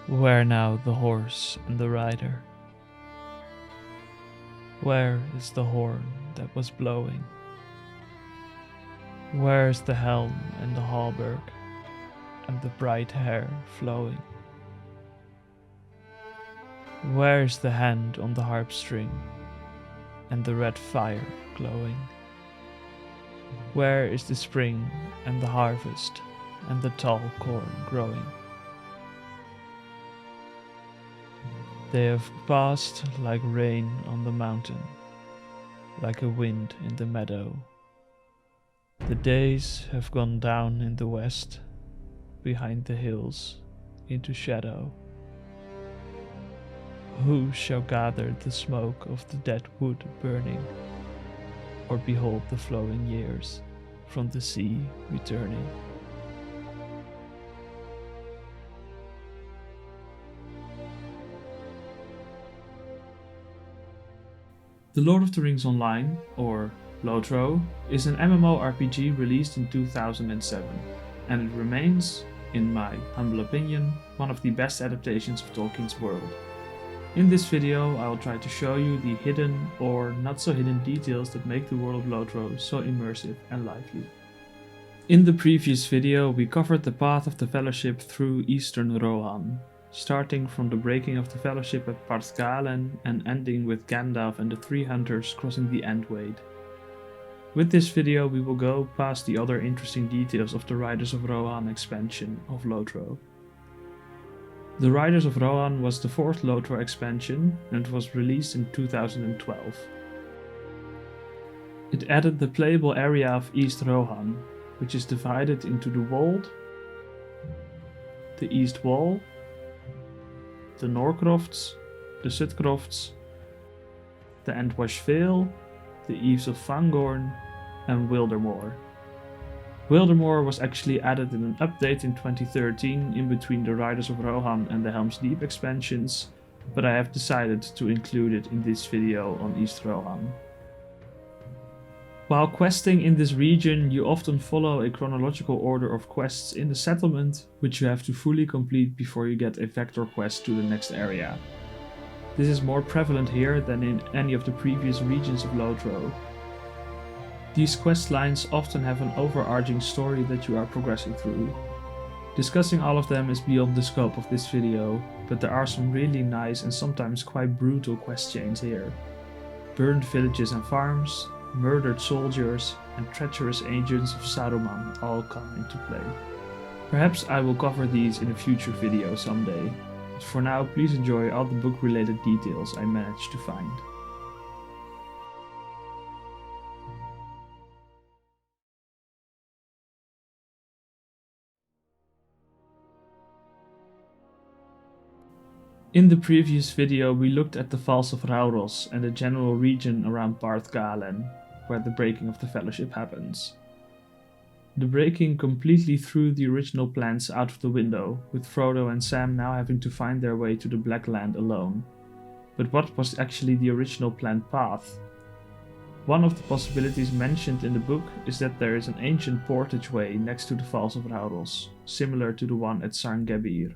Where now the horse and the rider? Where is the horn that was blowing? Where is the helm and the hauberk and the bright hair flowing? Where is the hand on the harp string and the red fire glowing? Where is the spring and the harvest and the tall corn growing? They have passed like rain on the mountain, like a wind in the meadow. The days have gone down in the west, behind the hills, into shadow. Who shall gather the smoke of the dead wood burning, or behold the flowing years from the sea returning? The Lord of the Rings Online, or LOTRO, is an MMORPG released in 2007, and it remains, in my humble opinion, one of the best adaptations of Tolkien's world. In this video I will try to show you the hidden or not so hidden details that make the world of LOTRO so immersive and lively. In the previous video we covered the path of the Fellowship through Eastern Rohan, starting from the breaking of the Fellowship at Parthgalen and ending with Gandalf and the three hunters crossing the Endwade. With this video we will go past the other interesting details of the Riders of Rohan expansion of LOTRO. The Riders of Rohan was the fourth LOTRO expansion and was released in 2012. It added the playable area of East Rohan, which is divided into the Wold, the East Wall, the Norcrofts, the Sudcrofts, the Entwash Vale, the Eves of Fangorn, and Wildermore. Wildermore was actually added in an update in 2013 in between the Riders of Rohan and the Helm's Deep expansions, but I have decided to include it in this video on East Rohan. While questing in this region, you often follow a chronological order of quests in the settlement, which you have to fully complete before you get a vector quest to the next area. This is more prevalent here than in any of the previous regions of LOTRO. These quest lines often have an overarching story that you are progressing through. Discussing all of them is beyond the scope of this video, but there are some really nice and sometimes quite brutal quest chains here. Burned villages and farms, murdered soldiers, and treacherous agents of Saruman all come into play. Perhaps I will cover these in a future video someday, but for now please enjoy all the book related details I managed to find. In the previous video we looked at the Falls of Rauros and the general region around Parthgalen, where the breaking of the Fellowship happens. The breaking completely threw the original plans out of the window, with Frodo and Sam now having to find their way to the Black Land alone. But what was actually the original planned path? One of the possibilities mentioned in the book is that there is an ancient portage way next to the Falls of Rauros, similar to the one at Sarngabir.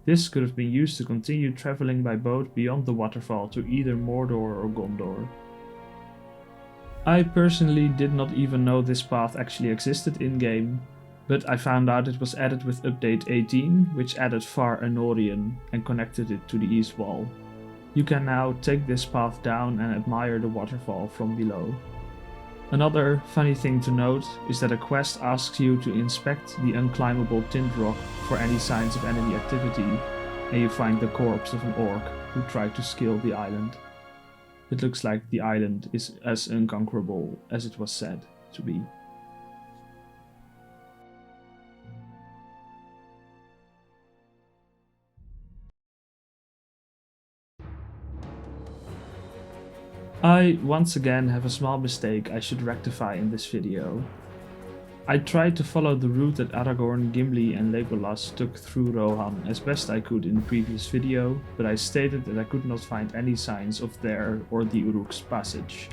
This could have been used to continue traveling by boat beyond the waterfall to either Mordor or Gondor. I personally did not even know this path actually existed in-game, but I found out it was added with update 18, which added Far Anorion and connected it to the East Wall. You can now take this path down and admire the waterfall from below. Another funny thing to note is that a quest asks you to inspect the unclimbable Tint Rock for any signs of enemy activity, and you find the corpse of an orc who tried to scale the island. It looks like the island is as unconquerable as it was said to be. I once again have a small mistake I should rectify in this video. I tried to follow the route that Aragorn, Gimli and Legolas took through Rohan as best I could in the previous video, but I stated that I could not find any signs of their or the Uruk's passage.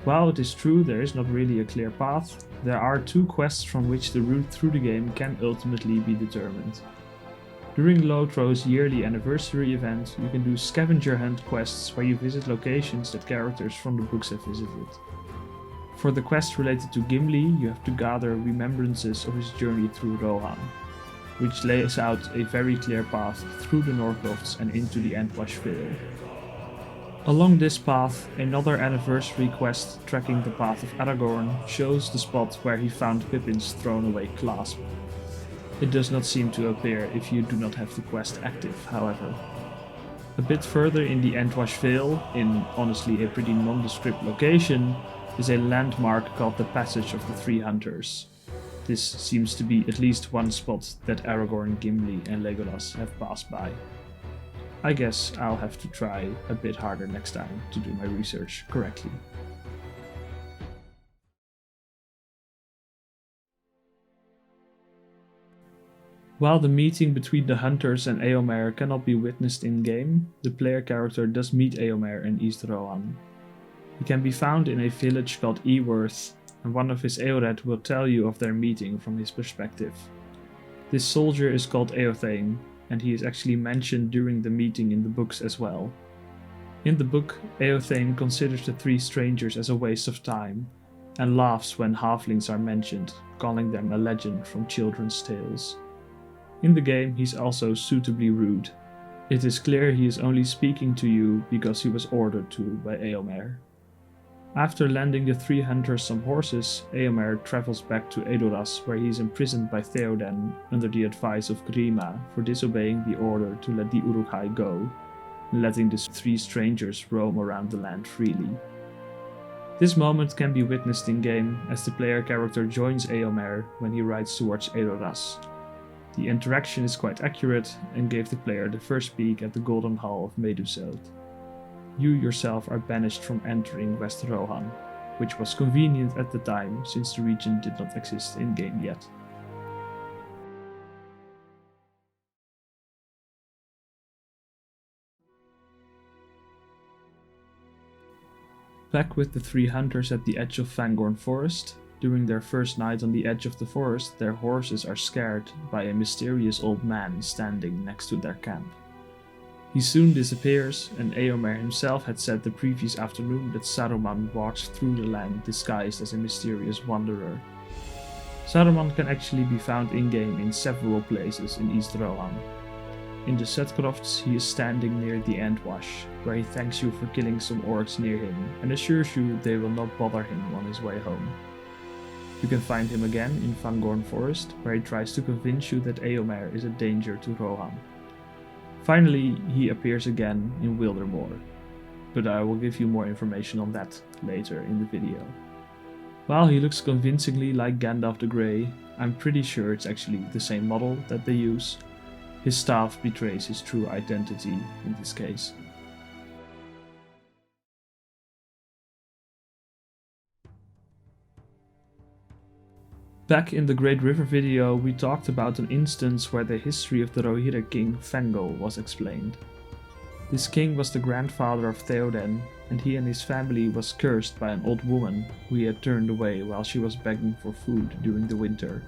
While it is true there is not really a clear path, there are two quests from which the route through the game can ultimately be determined. During LOTRO's yearly anniversary event, you can do scavenger hunt quests where you visit locations that characters from the books have visited. For the quest related to Gimli, you have to gather remembrances of his journey through Rohan, which lays out a very clear path through the Northlofts and into the Entwash Vale. Along this path, another anniversary quest tracking the path of Aragorn shows the spot where he found Pippin's thrown-away clasp. It does not seem to appear if you do not have the quest active, however. A bit further in the Entwash Vale, in honestly a pretty nondescript location, is a landmark called the Passage of the Three Hunters. This seems to be at least one spot that Aragorn, Gimli and Legolas have passed by. I guess I'll have to try a bit harder next time to do my research correctly. While the meeting between the hunters and Éomer cannot be witnessed in-game, the player character does meet Éomer in East Rohan. He can be found in a village called Eorl, and one of his Eorl will tell you of their meeting from his perspective. This soldier is called Éothane, and he is actually mentioned during the meeting in the books as well. In the book, Éothane considers the three strangers as a waste of time, and laughs when halflings are mentioned, calling them a legend from children's tales. In the game, he's also suitably rude. It is clear he is only speaking to you because he was ordered to by Éomer. After landing the three hunters some horses, Éomer travels back to Edoras, where he is imprisoned by Theoden under the advice of Grima for disobeying the order to let the Uruk-hai go, and letting the three strangers roam around the land freely. This moment can be witnessed in-game as the player character joins Éomer when he rides towards Edoras. The interaction is quite accurate and gave the player the first peek at the Golden Hall of Meduseld. You yourself are banished from entering West Rohan, which was convenient at the time since the region did not exist in-game yet. Back with the three hunters at the edge of Fangorn Forest, during their first night on the edge of the forest, their horses are scared by a mysterious old man standing next to their camp. He soon disappears, and Éomer himself had said the previous afternoon that Saruman walks through the land disguised as a mysterious wanderer. Saruman can actually be found in-game in several places in East Rohan. In the Setcrofts, he is standing near the Entwash, where he thanks you for killing some orcs near him and assures you they will not bother him on his way home. You can find him again in Fangorn Forest, where he tries to convince you that Éomer is a danger to Rohan. Finally, he appears again in Wildermore, but I will give you more information on that later in the video. While he looks convincingly like Gandalf the Grey, I'm pretty sure it's actually the same model that they use. His staff betrays his true identity in this case. Back in the Great River video, we talked about an instance where the history of the Rohirrim king Fengel was explained. This king was the grandfather of Theoden, and he and his family was cursed by an old woman who he had turned away while she was begging for food during the winter.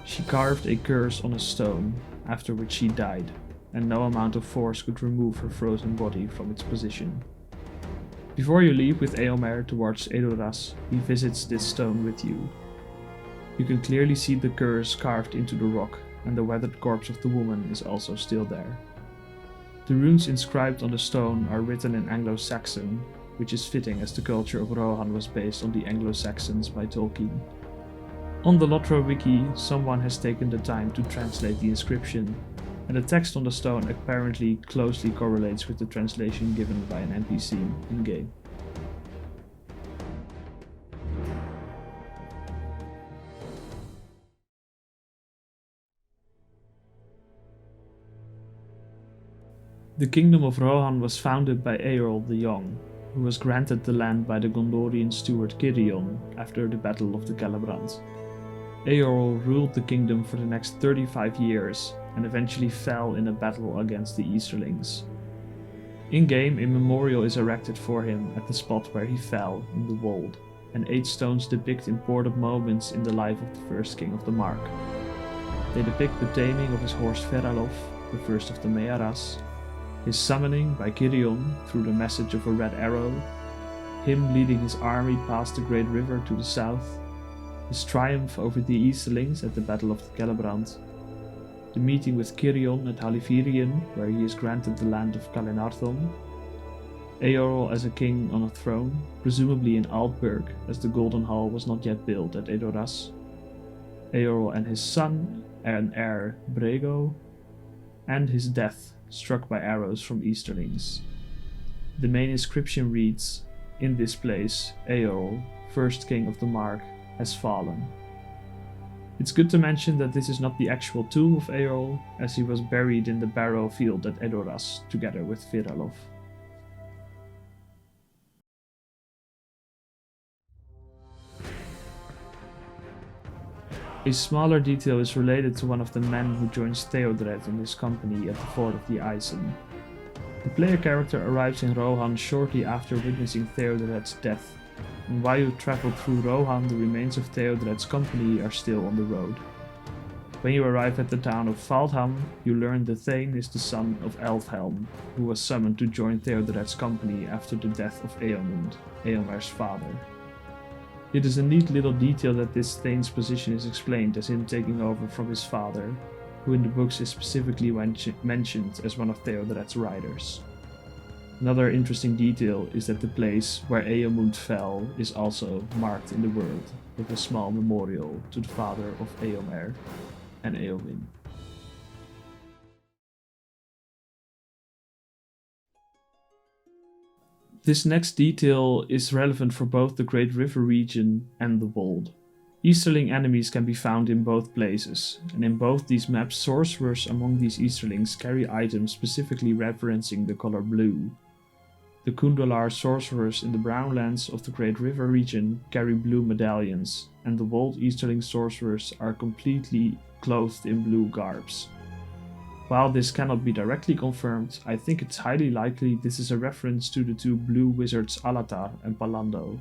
She carved a curse on a stone, after which she died, and no amount of force could remove her frozen body from its position. Before you leave with Éomer towards Edoras, he visits this stone with you. You can clearly see the curse carved into the rock, and the weathered corpse of the woman is also still there. The runes inscribed on the stone are written in Anglo-Saxon, which is fitting as the culture of Rohan was based on the Anglo-Saxons by Tolkien. On the LOTRO wiki, someone has taken the time to translate the inscription, and the text on the stone apparently closely correlates with the translation given by an NPC in-game. The kingdom of Rohan was founded by Éorl the Young, who was granted the land by the Gondorian steward Cirion after the Battle of the Celebrant. Éorl ruled the kingdom for the next 35 years and eventually fell in a battle against the Easterlings. In-game, a memorial is erected for him at the spot where he fell in the Wold, and 8 stones depict important moments in the life of the first king of the Mark. They depict the taming of his horse Feralov, the first of the Mearas, his summoning by Kirion through the message of a red arrow, him leading his army past the great river to the south, his triumph over the Easterlings at the Battle of Gellebrand, the meeting with Kirion at Halifirien, where he is granted the land of Kalinarthon, Éorl as a king on a throne, presumably in Altburg, as the Golden Hall was not yet built at Edoras, Éorl and his son and heir Brego, and his death, struck by arrows from Easterlings. The main inscription reads, "In this place, Éorl, first king of the Mark, has fallen." It's good to mention that this is not the actual tomb of Éorl, as he was buried in the Barrow field at Edoras, together with Firalov. A smaller detail is related to one of the men who joins Theodred in his company at the Ford of the Isen. The player character arrives in Rohan shortly after witnessing Theodred's death, and while you travel through Rohan, the remains of Theodred's company are still on the road. When you arrive at the town of Valdham, you learn that Thane is the son of Elfhelm, who was summoned to join Theodred's company after the death of Eomund, Éomer's father. It is a neat little detail that this Thane's position is explained as him taking over from his father, who in the books is specifically mentioned as one of Theodred's riders. Another interesting detail is that the place where Eomund fell is also marked in the world, with a small memorial to the father of Éomer and Éowyn. This next detail is relevant for both the Great River region and the Wold. Easterling enemies can be found in both places, and in both these maps sorcerers among these Easterlings carry items specifically referencing the color blue. The Kundalar sorcerers in the Brownlands of the Great River region carry blue medallions, and the Wold Easterling sorcerers are completely clothed in blue garbs. While this cannot be directly confirmed, I think it's highly likely this is a reference to the two blue wizards Alatar and Palando.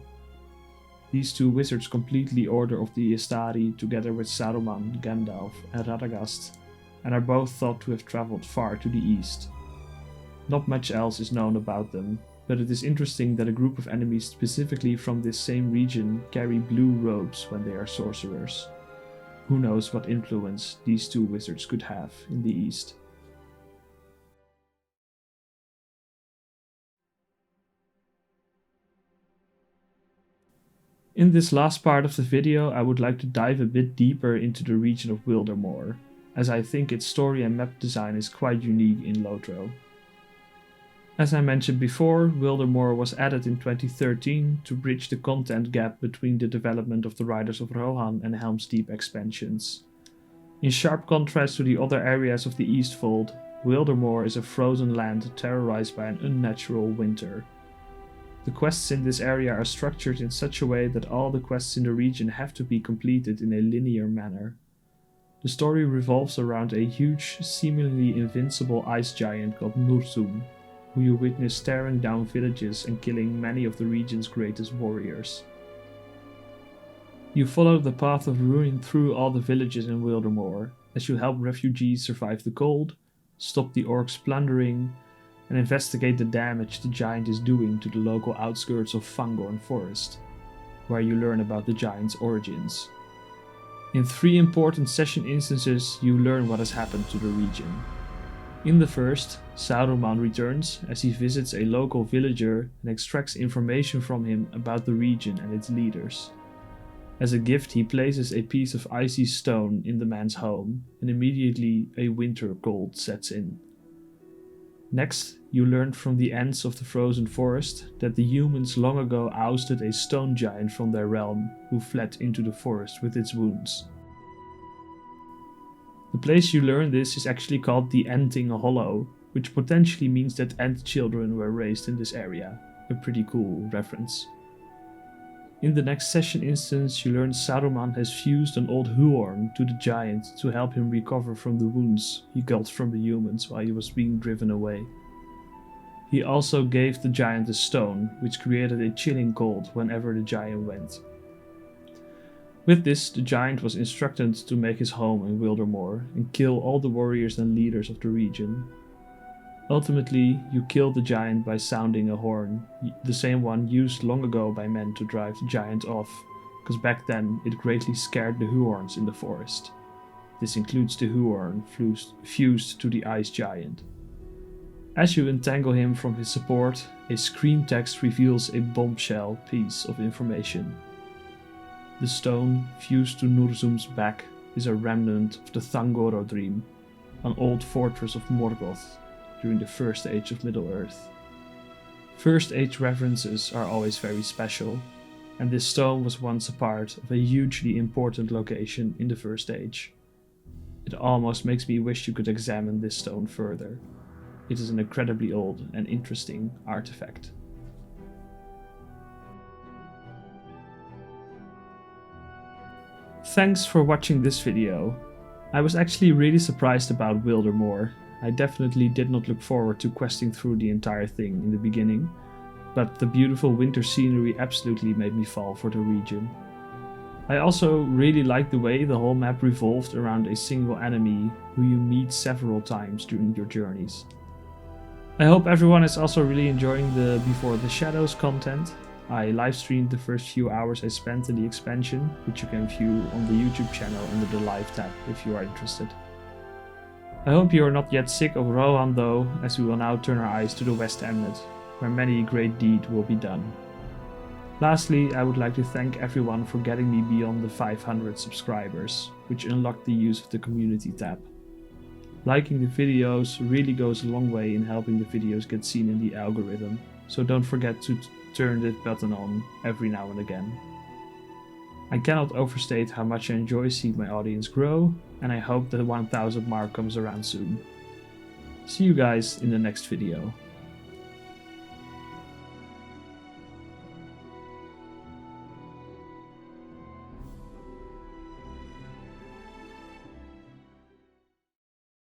These two wizards complete the Order of the Istari together with Saruman, Gandalf and Radagast, and are both thought to have traveled far to the east. Not much else is known about them, but it is interesting that a group of enemies specifically from this same region carry blue robes when they are sorcerers. Who knows what influence these two wizards could have in the east. In this last part of the video, I would like to dive a bit deeper into the region of Wildermore, as I think its story and map design is quite unique in LOTRO. As I mentioned before, Wildermore was added in 2013 to bridge the content gap between the development of the Riders of Rohan and Helm's Deep expansions. In sharp contrast to the other areas of the Eastfold, Wildermore is a frozen land terrorized by an unnatural winter. The quests in this area are structured in such a way that all the quests in the region have to be completed in a linear manner. The story revolves around a huge, seemingly invincible ice giant called Nursum, who you witness tearing down villages and killing many of the region's greatest warriors. You follow the path of ruin through all the villages in Wildermore, as you help refugees survive the cold, stop the orcs plundering, and investigate the damage the giant is doing to the local outskirts of Fangorn Forest, where you learn about the giant's origins. In 3 important session instances, you learn what has happened to the region. In the first, Saruman returns as he visits a local villager and extracts information from him about the region and its leaders. As a gift, he places a piece of icy stone in the man's home, and immediately a winter cold sets in. Next, you learn from the ants of the frozen forest that the humans long ago ousted a stone giant from their realm, who fled into the forest with its wounds. The place you learn this is actually called the Anting Hollow, which potentially means that ant children were raised in this area, a pretty cool reference. In the next session instance, you learn Saruman has fused an old Huorn to the giant to help him recover from the wounds he got from the humans while he was being driven away. He also gave the giant a stone, which created a chilling cold whenever the giant went. With this, the giant was instructed to make his home in Wildermore and kill all the warriors and leaders of the region. Ultimately, you kill the giant by sounding a horn, the same one used long ago by men to drive the giant off, because back then it greatly scared the Huorns in the forest. This includes the Huorn fused to the ice giant. As you entangle him from his support, a screen text reveals a bombshell piece of information. The stone fused to Nurzum's back is a remnant of the Thangoro Dream, an old fortress of Morgoth during the First Age of Middle-earth. First Age references are always very special, and this stone was once a part of a hugely important location in the First Age. It almost makes me wish you could examine this stone further. It is an incredibly old and interesting artifact. Thanks for watching this video. I was actually really surprised about Wildermore. I definitely did not look forward to questing through the entire thing in the beginning, but the beautiful winter scenery absolutely made me fall for the region. I also really liked the way the whole map revolved around a single enemy who you meet several times during your journeys. I hope everyone is also really enjoying the Before the Shadows content. I livestreamed the first few hours I spent in the expansion, which you can view on the YouTube channel under the live tab if you are interested. I hope you are not yet sick of Rohan though, as we will now turn our eyes to the West Emnet, where many great deeds will be done. Lastly, I would like to thank everyone for getting me beyond the 500 subscribers, which unlocked the use of the community tab. Liking the videos really goes a long way in helping the videos get seen in the algorithm, so don't forget to turn that button on every now and again. I cannot overstate how much I enjoy seeing my audience grow, and I hope the 1000 mark comes around soon. See you guys in the next video.